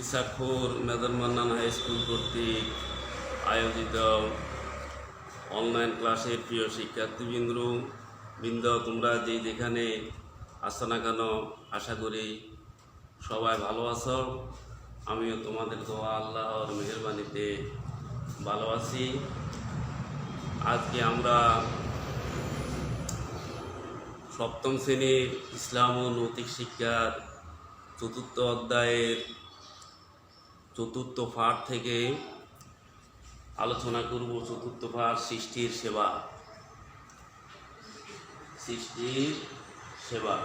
ইসাখুর major Mannan high school কর্তৃক আয়োজিত online ক্লাসের প্রিয় শিক্ষার্থীবৃন্দ, তোমরা যেখানে আসো না কেন, আশা করি সবাই ভালো আছো। আমিও তোমাদের দোয়া আল্লাহর মেহেরবানিতে ভালো আছি। আজকে আমরা সপ্তম শ্রেণীর ইসলাম ও নৈতিক শিক্ষার চতুর্থ অধ্যায়ের চতুর্থ পাঠ থেকে আলোচনা করব। চতুর্থ পাঠ সৃষ্টির সেবা। সৃষ্টির সেবা।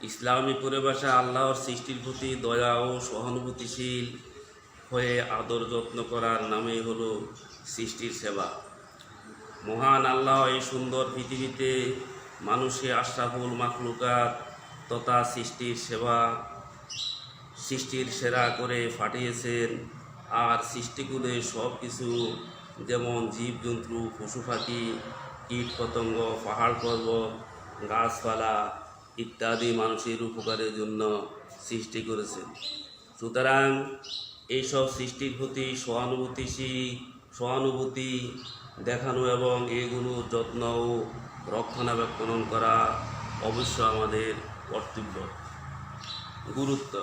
ইসলামী পরিভাষা আল্লাহর সৃষ্টির প্রতি দয়া ও সহানুভূতিশীল হয়ে আদর যত্ন করার নামই হলো সৃষ্টির সেবা। মহান আল্লাহ এই সুন্দর পৃথিবীতে মানুষে আশরাফুল মাখলুকাত তথা সৃষ্টির সেরা করে পাঠিয়েছেন। আর সৃষ্টি করে সব কিছু, যেমন জীবজন্তু, পশু পাখি, কীট পতঙ্গ, পাহাড় পর্বত, গাছপালা ইত্যাদি মানুষের উপকারের জন্য সৃষ্টি করেছেন। সুতরাং এইসব সৃষ্টির প্রতি সহানুভূতি দেখানো এবং এগুলোর যত্ন ও রক্ষণাবেক্ষণ করা অবশ্য আমাদের কর্তব্য। গুরুত্ব: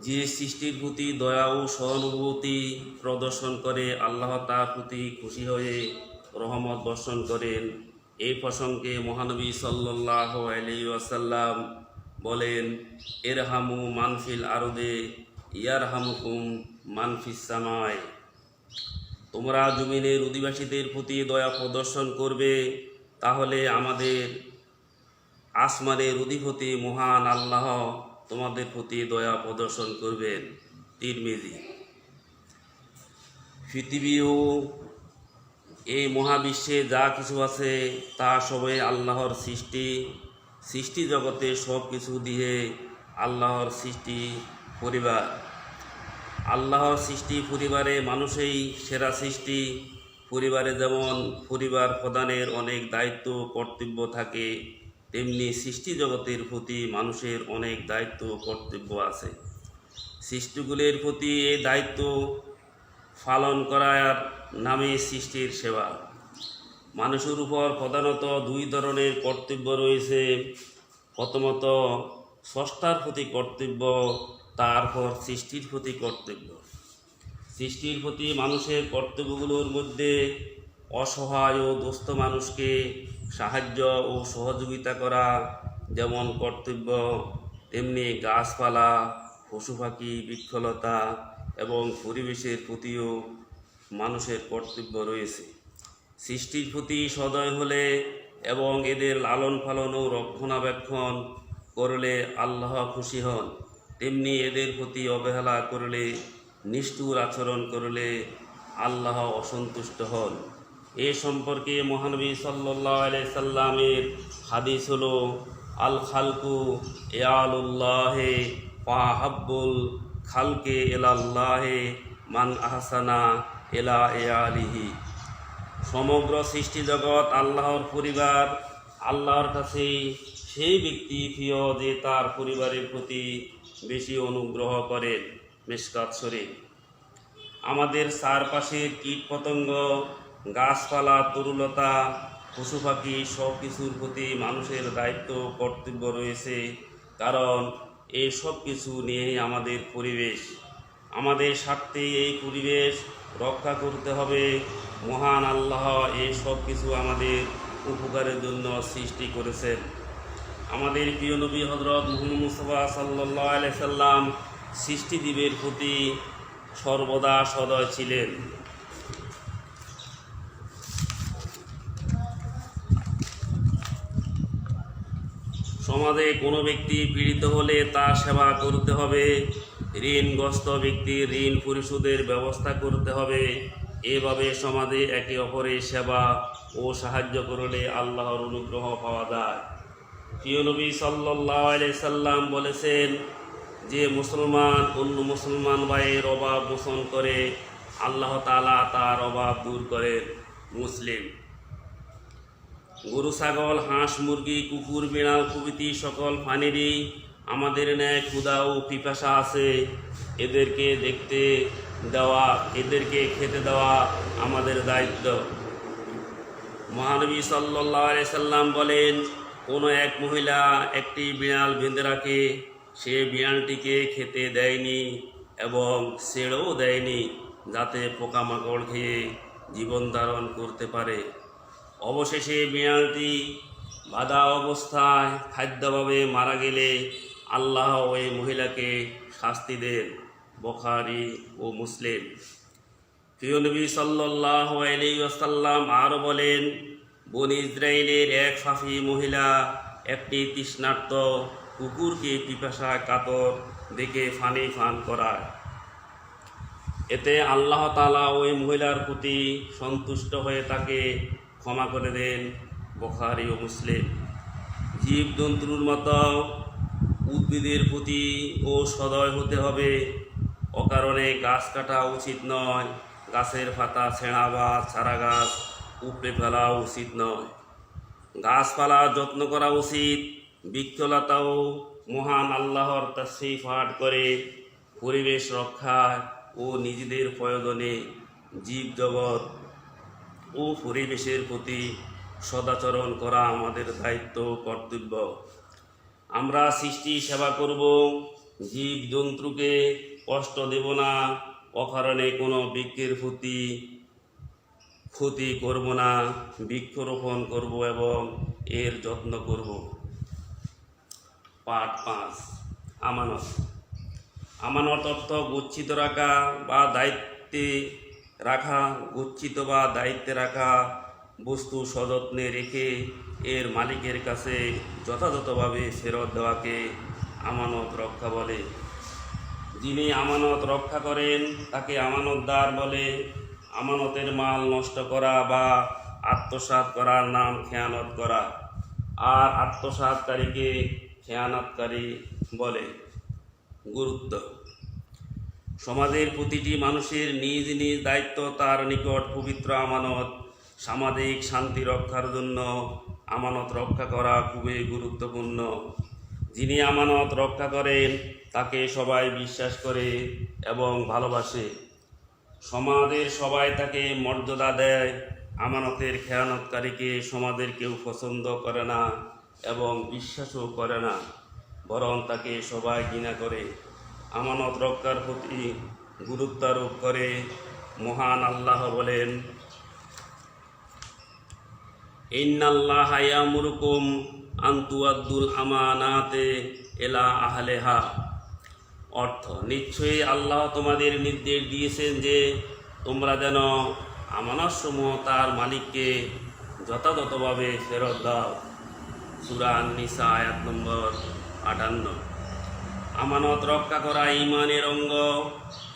যে সৃষ্টির প্রতি দয়া ও সহানুভূতি প্রদর্শন করে, আল্লাহ তার প্রতি খুশি হয়ে রহমত বর্ষণ করেন। এই প্রসঙ্গে মহানবী সাল্লাল্লাহু আলাইহি ওয়াসাল্লাম বলেন, ইরহামু মানফিল আরদে ইয়ারহামুকুম মানফিস সামায়। তোমরা জমিনের অধিবাসীদের প্রতি দয়া প্রদর্শন করবে, তাহলে আমাদের আসমানের অধিপতি মহান আল্লাহ তোমাদের প্রতি দয়া প্রদর্শন করবেন। তিরমিজি। পৃথিবী ও এই মহাবিশ্বে যা কিছু আছে তা সবই আল্লাহর সৃষ্টি জগতে সব কিছু দিয়ে আল্লাহর সৃষ্টি পরিবার। আল্লাহর সৃষ্টি পরিবারে মানুষই সেরা সৃষ্টি। পরিবারে যেমন পরিবার প্রধানের অনেক দায়িত্ব কর্তব্য থাকে, তেমনি সৃষ্টি জগতের প্রতি মানুষের অনেক দায়িত্ব কর্তব্য আছে। সৃষ্টিগুলির প্রতি এই দায়িত্ব পালন করার নামে সৃষ্টির সেবা। মানুষের উপর প্রধানত দুই ধরনের কর্তব্য রয়েছে। প্রথমত স্রষ্টার প্রতি কর্তব্য, তারপর সৃষ্টির প্রতি কর্তব্য। সৃষ্টির প্রতি মানুষের কর্তব্যগুলোর মধ্যে অসহায় ও দুস্থ মানুষকে সাহায্য ও সহযোগিতা করা যেমন কর্তব্য, তেমনি গাছপালা, পশু পাখি, বৃক্ষলতা এবং পরিবেশের প্রতিও মানুষের কর্তব্য রয়েছে। সৃষ্টির প্রতি সদয় হলে এবং এদের লালন পালন ও রক্ষণাবেক্ষণ করলে আল্লাহ খুশি হন, তেমনি এদের প্রতি অবহেলা করলে, নিষ্ঠুর আচরণ করলে আল্লাহ অসন্তুষ্ট হন। এ সম্পর্কে মহানবী সাল্লাল্লাহু আলাইহি সাল্লামের হাদিস হলো, আল খালকু ইয়ালুল্লাহে ফাহাব্বুল খালকে ইলাল্লাহে মান আহসানা ইলা ইয়ালিহি। সমগ্র সৃষ্টি জগৎ আল্লাহর পরিবার। আল্লাহর কাছে সেই ব্যক্তি প্রিয় যে তার পরিবারের প্রতি বেশি অনুগ্রহ করেন। মিশকাত শরীফ। আমাদের চারপাশের কীট পতঙ্গ, গাছপালা, তরুলতা, পশু পাখি সব কিছুর প্রতি মানুষের দায়িত্ব কর্তব্য রয়েছে, কারণ এই সব কিছু নিয়েই আমাদের পরিবেশ। আমাদের স্বার্থে এই পরিবেশ রক্ষা করতে হবে। মহান আল্লাহ এই সব কিছু আমাদের উপকারের জন্য সৃষ্টি করেছেন। আমাদের প্রিয় নবী হযরত মুহাম্মদ মুস্তাফা সাল্লাল্লাহু আলাইহি সাল্লাম সৃষ্টিজীবের প্রতি সর্বদা সদয় ছিলেন। সমাজে কোনো ব্যক্তি পীড়িত হলে তার সেবা করতে হবে। ঋণগ্রস্ত ব্যক্তির ঋণ পরিশোধের ব্যবস্থা করতে হবে। এভাবে সমাজে একে অপরের সেবা ও সাহায্য করলে আল্লাহর অনুগ্রহ পাওয়া যায়। প্রিয় নবী সাল্লাল্লাহু আলাইহি সাল্লাম বলেছেন, যে মুসলমান অন্য মুসলমান ভাইয়ের অভাব মোচন করে, আল্লাহ তাআলা তার অভাব দূর করেন। মুসলিম। গরু ছাগল হাঁস মুরগি কুকুর বিড়াল প্রভৃতি সকল প্রাণীরই আমাদের ন্যায় ক্ষুধা ও পিপাসা আছে। এদেরকে দেখতে দেওয়া, এদেরকে খেতে দেওয়া আমাদের দায়িত্ব। মহানবী সাল্লাল্লাহু আলাইহি সাল্লাম বলেন, কোনো এক মহিলা একটি বিড়াল বেঁধে রাখে, সে বিড়ালটিকে খেতে দেয়নি এবং ছেড়েও দেয়নি যাতে পোকামাকড় খেয়ে জীবন ধারণ করতে পারে। অবশেষে বিড়ালটি বাঁধা অবস্থায় খাদ্যাভাবে মারা গেলে আল্লাহ ওই মহিলাকে শাস্তি দেন। বুখারী ও মুসলিম। প্রিয় নবী সাল্লাল্লাহু আলাইহি ওয়াসাল্লাম আরও বলেন, বনী ইসরাইলের এক সাফি মহিলা একটি তৃষ্ণার্ত কুকুরকে পিপাসায় কাতর দেখে পানি পান করায়। এতে আল্লাহ তাআলা ওই মহিলার প্রতি সন্তুষ্ট হয়ে তাকে ক্ষমা করে দেন। বুখারী ও মুসলিম। জীবজন্তুর মতো উদ্ভিদের প্রতি ও সদয় হতে হবে। অকারণে গাছ কাটা উচিত নয়। গাছের পাতা ছেঁড়া বা চারা গাছ উপড়ে ফেলা উচিত নয়। গাছপালার যত্ন করা উচিত। বৃক্ষলতাও মহান আল্লাহর তাসবিহ পাঠ করে পরিবেশ রক্ষায় ও নিজেদের প্রয়োজনে জীবজগৎ ও পরিবেশের প্রতি সদাচরণ করা আমাদের দায়িত্ব ও কর্তব্য। আমরা সৃষ্টি সেবা করব, জীবজন্তুকে কষ্ট দেব না, অকারণে কোনো বৃক্ষের প্রতি ক্ষতি করব না, বৃক্ষরোপণ করব এবং এর যত্ন করব। পাঠ 5। আমানত। আমানত অর্থ গচ্ছিত রাখা বা দায়িত্বে রাখা। গচ্ছিত বা দায়িত্বে রাখা বস্তু সযত্নে রেখে এর মালিকের কাছে যথাযথভাবে ফেরত দেওয়াকে আমানত রক্ষা বলে। যিনি আমানত রক্ষা করেন তাকে আমানতদার বলে। আমানতের মাল নষ্ট করা বা আত্মসাৎ করার নাম খেয়ানত করা, আর আত্মসাৎকারীকে খেয়ানতকারী বলে। গুরুত্ব। সমাজের প্রতিটি মানুষের নিজ নিজ দায়িত্ব তার নিকট পবিত্র আমানত। সামাজিক শান্তি রক্ষার জন্য আমানত রক্ষা করা খুবই গুরুত্বপূর্ণ। যিনি আমানত রক্ষা করেন তাকে সবাই বিশ্বাস করে এবং ভালোবাসে। সমাজের সবাই তাকে মর্যাদা দেয়। আমানতের খেয়ানতকারীকে সমাজের কেউ পছন্দ করে না এবং বিশ্বাসও করে না, বরং তাকে সবাই ঘৃণা করে। আমানত রক্ষার প্রতি গুরুত্ব আরোপ করে মহান আল্লাহ বলেন, ইন্নাল্লাহা ইয়ামুরুকুম আন তুআদ্দুল আমানাতে ইলা আহলিহা। অর্থ, নিশ্চয়ই আল্লাহ তোমাদের নির্দেশ দিয়েছেন যে তোমরা যেন আমানতসমূহ তার মালিককে যথাযথভাবে ফেরত দাও। সূরা আন-নিসা আয়াত নম্বর 58। আমানত রক্ষা করা ঈমানের অঙ্গ।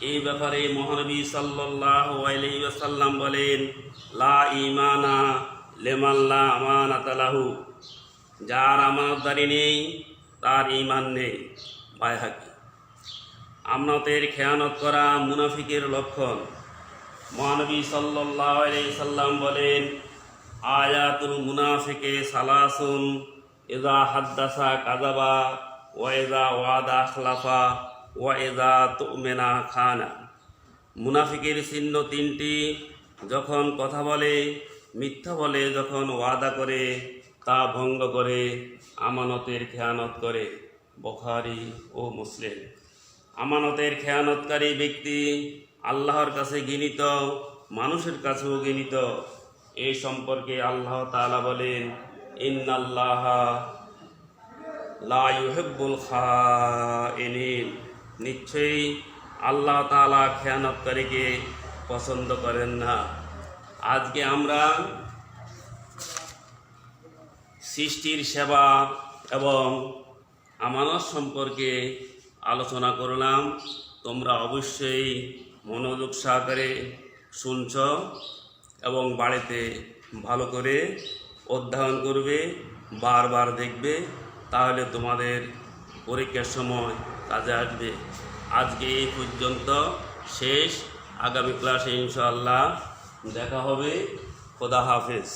এই ব্যাপারে মহানবী সাল্লাল্লাহু আলাইহি ওয়াসাল্লাম বলেন, লা ঈমানা লিমান লা আমানাতা লাহু। যার আমানতদারি নেই তার ঈমান নেই। বাইহাকী। আমানতের খেয়ানত করা মুনাফিকের লক্ষণ। মহানবী সাল্লাল্লাহু আলাইহি সাল্লাম বলেন, আয়াতুল মুনাফিকে সালাসুন, ইযা হাদ্দাসা কাযাবা ওয়া ইযা ওয়াদা আখলাফা ওয়া ইযা তু'মিনা খানা। মুনাফিকের চিহ্ন 3টি। যখন কথা বলে মিথ্যা বলে, যখন ওয়াদা করে তা ভঙ্গ করে, আমানতের খেয়ানত করে। বুখারী ও মুসলিম। আমানতের খেয়ানতকারী ব্যক্তি আল্লাহর কাছে ঘৃণিত, মানুষের কাছেও ঘৃণিত। এই সম্পর্কে আল্লাহ তাআলা বলেন, ইন্নাল্লাহা লা ইউহিব্বুল খাইনিন। নিশ্চয়ই আল্লাহ তাআলা খেয়ানতকারীকে পছন্দ করেন না। আজকে আমরা সৃষ্টির সেবা এবং আমানত সম্পর্কে আলোচনা করলাম। তোমরা অবশ্যই মনোযোগ সহকারে শুনছ এবং বাড়িতে ভালো করে অধ্যয়ন করবে, বারবার দেখবে, তাহলে তোমাদের পরীক্ষার সময় কাজে আসবে। আজকে এই পর্যন্ত শেষ। আগামী ক্লাসে ইনশাআল্লাহ দেখা হবে। খোদা হাফেজ।